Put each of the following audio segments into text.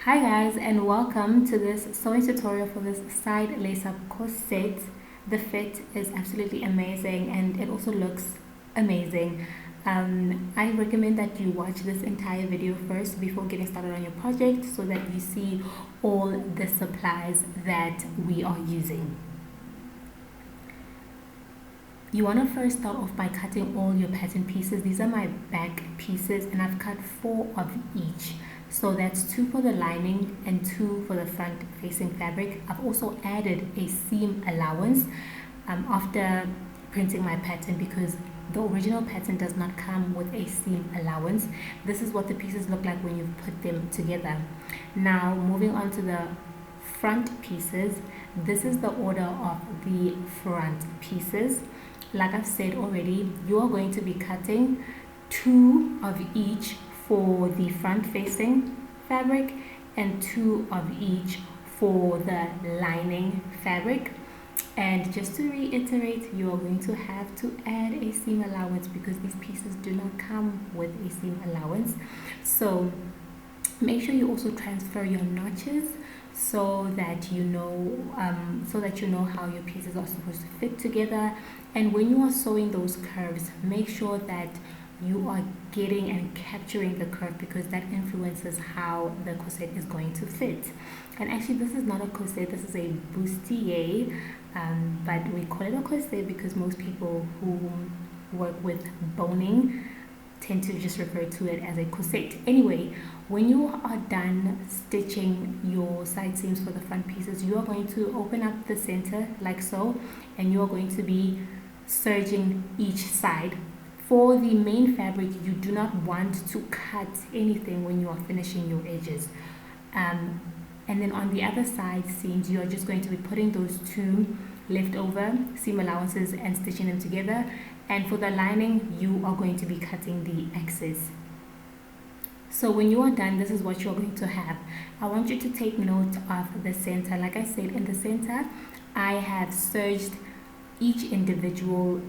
Hi guys, and welcome to this sewing tutorial for this side lace-up corset. The fit is absolutely amazing and it also looks amazing. I recommend that you watch this entire video first before getting started on your project so that you see all the supplies that we are using. You want to first start off by cutting all your pattern pieces. These are my back pieces and I've cut 4 of each. So that's 2 for the lining and 2 for the front facing fabric. I've also added a seam allowance after printing my pattern because the original pattern does not come with a seam allowance. This is what the pieces look like when you put them together. Now moving on to the front pieces, this is the order of the front pieces. Like I've said already, you are going to be cutting 2 of each for the front facing fabric and 2 of each for the lining fabric. And just to reiterate, you are going to have to add a seam allowance because these pieces do not come with a seam allowance. So make sure you also transfer your notches so that you know how your pieces are supposed to fit together. And when you are sewing those curves, make sure that you are getting and capturing the curve because that influences how the corset is going to fit. And actually this is not a corset, this is a bustier, but we call it a corset because most people who work with boning tend to just refer to it as a corset. Anyway, when you are done stitching your side seams for the front pieces, you are going to open up the center like so, and you are going to be serging each side. For the main fabric, you do not want to cut anything when you are finishing your edges. And then on the other side seams, you are just going to be putting those 2 leftover seam allowances and stitching them together. And for the lining, you are going to be cutting the excess. So when you are done, this is what you're going to have. I want you to take note of the center. Like I said, in the center, I have serged each individual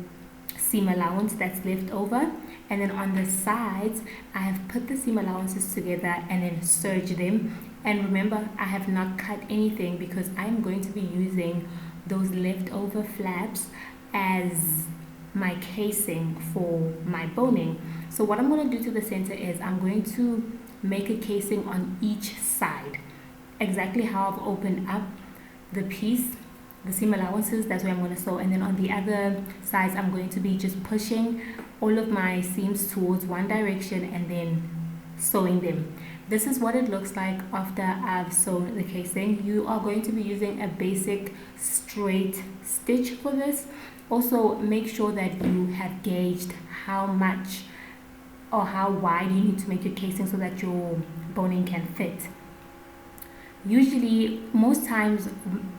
seam allowance that's left over, and then on the sides I have put the seam allowances together and then serged them. And remember, I have not cut anything because I'm going to be using those leftover flaps as my casing for my boning. So what I'm going to do to the center is I'm going to make a casing on each side, exactly how I've opened up the piece, the seam allowances, that's where I'm going to sew. And then on the other sides, I'm going to be just pushing all of my seams towards one direction and then sewing them. This is what it looks like after I've sewn the casing. You are going to be using a basic straight stitch for this. Also, make sure that you have gauged how much or how wide you need to make your casing so that your boning can fit. Usually, most times,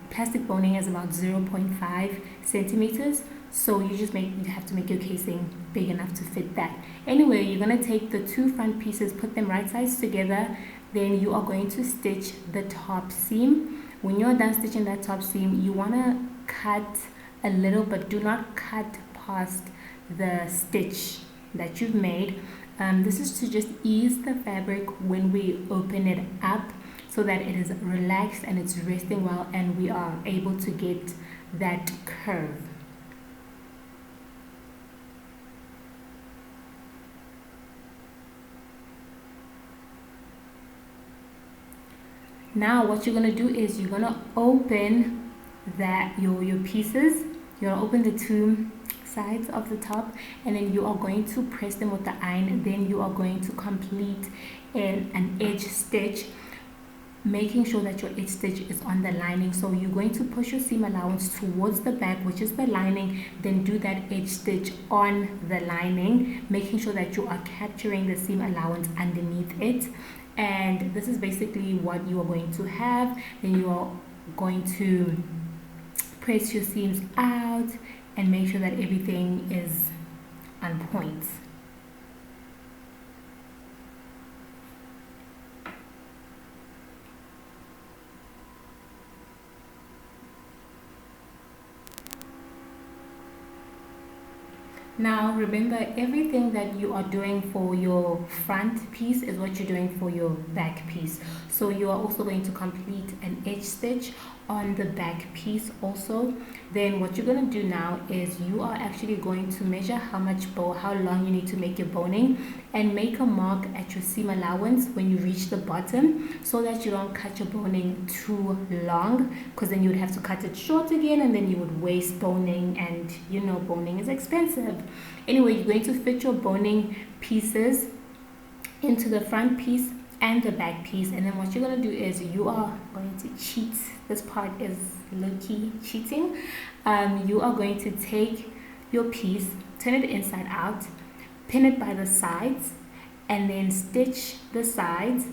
plastic boning is about 0.5 centimeters. So you have to make your casing big enough to fit that. Anyway, you're going to take the 2 front pieces, put them right sides together. Then you are going to stitch the top seam. When you're done stitching that top seam, you want to cut a little, but do not cut past the stitch that you've made. This is to just ease the fabric when we open it up so that it is relaxed and it's resting well and we are able to get that curve. Now what you're going to do is you're going to open your pieces. You're going to open the 2 sides of the top, and then you are going to press them with the iron, and then you are going to complete an edge stitch, making sure that your edge stitch is on the lining. So you're going to push your seam allowance towards the back, which is the lining, then do that edge stitch on the lining, making sure that you are capturing the seam allowance underneath it. And this is basically what you are going to have. Then you are going to press your seams out and make sure that everything is on point. Now remember, everything that you are doing for your front piece is what you're doing for your back piece. So you are also going to complete an edge stitch on the back piece also. Then what you're going to do now is you are actually going to measure how long you need to make your boning, and make a mark at your seam allowance when you reach the bottom, so that you don't cut your boning too long, because then you would have to cut it short again, and then you would waste boning, and you know boning is expensive. Anyway, you're going to fit your boning pieces into the front piece and the back piece, and then what you're going to do is you are going to cheat. This part is low-key cheating. You are going to take your piece, turn it inside out, pin it by the sides, and then stitch the sides,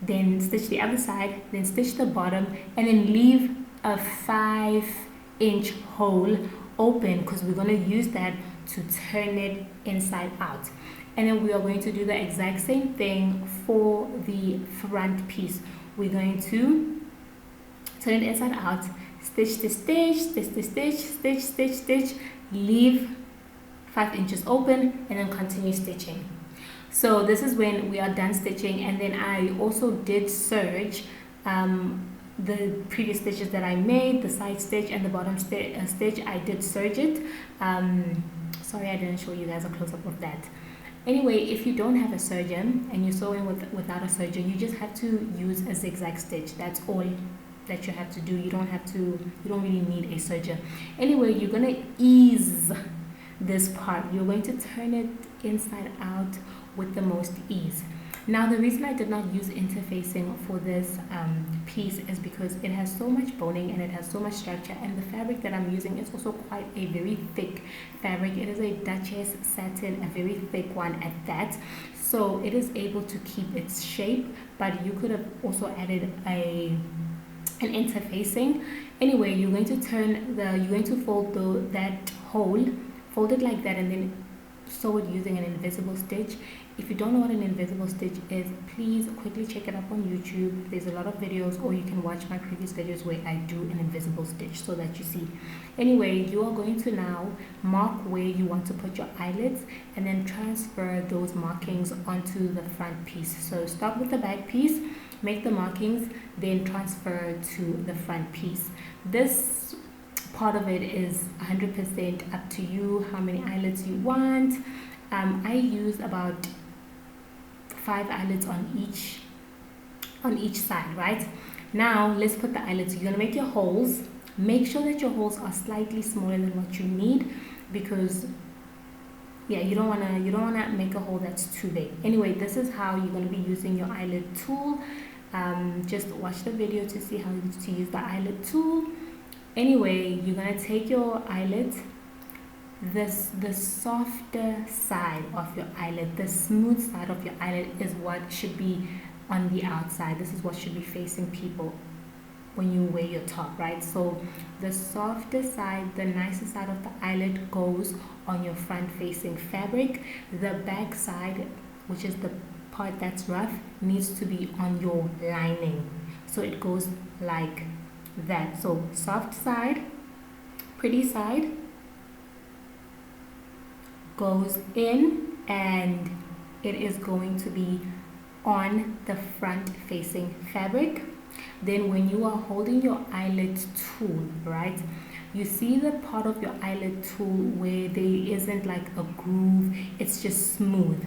then stitch the other side, then stitch the bottom, and then leave a 5-inch hole open, because we're going to use that to turn it inside out. And then we are going to do the exact same thing for the front piece. We're going to turn it inside out, stitch the stitch, stitch the stitch, stitch, stitch, stitch, leave 5 inches open, and then continue stitching. So this is when we are done stitching. And then I also did serge the previous stitches that I made, the side stitch and the bottom stitch. I did serge it. Sorry I didn't show you guys a close-up of that. Anyway, if you don't have a serger and you're sewing without a serger, you just have to use a zigzag stitch. That's all that you have to do. You don't really need a serger. Anyway, you're going to ease this part. You're going to turn it inside out with the most ease. Now, the reason I did not use interfacing for this piece is because it has so much boning and it has so much structure, and the fabric that I'm using is also quite a very thick fabric. It is a Duchess satin, a very thick one at that, so it is able to keep its shape, but you could have also added an interfacing. Anyway, you're going to fold that hole, fold it like that, and then sew it using an invisible stitch. If you don't know what an invisible stitch is, please quickly check it up on YouTube. There's a lot of videos, or you can watch my previous videos where I do an invisible stitch so that you see. Anyway, you are going to now mark where you want to put your eyelets, and then transfer those markings onto the front piece. So start with the back piece, make the markings, then transfer to the front piece. This part of it is 100% up to you, how many eyelets you want. I use about 5 eyelets on each side. Right now, let's put the eyelets. You're gonna make your holes. Make sure that your holes are slightly smaller than what you need, because you don't wanna make a hole that's too big. Anyway, this is how you're gonna be using your eyelet tool. Just watch the video to see how to use the eyelet tool. Anyway, you're gonna take your eyelet, the softer side of your eyelet, the smooth side of your eyelet is what should be on the outside. This is what should be facing people when you wear your top, right? So the softer side, the nicer side of the eyelet goes on your front facing fabric. The back side, which is the part that's rough, needs to be on your lining. So it goes like that. So soft side, pretty side goes in, and it is going to be on the front facing fabric. Then when you are holding your eyelet tool, right, you see the part of your eyelet tool where there isn't like a groove, it's just smooth.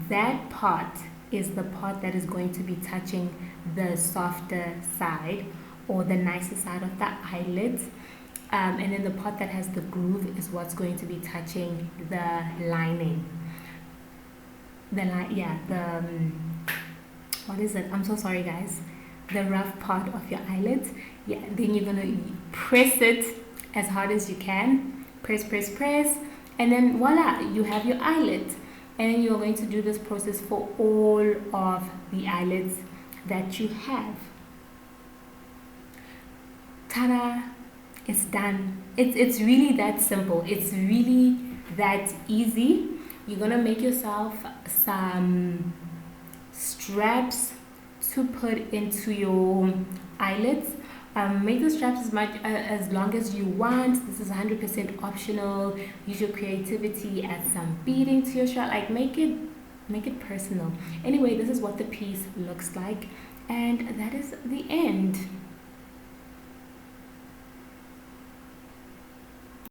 That part is the part that is going to be touching the softer side, or the nicer side of the eyelid. And then the part that has the groove is what's going to be touching the lining. What is it? I'm so sorry, guys. The rough part of your eyelid. Yeah, then you're gonna press it as hard as you can. Press, press, press, and then voila, you have your eyelid. And then you're going to do this process for all of the eyelids that you have. Ta-da! It's done. It's really that simple. It's really that easy. You're gonna make yourself some straps to put into your eyelids. Make the straps as long as you want. This is 100% optional. Use your creativity, add some beading to your strap, like make it personal. Anyway, this is what the piece looks like, And that is the end.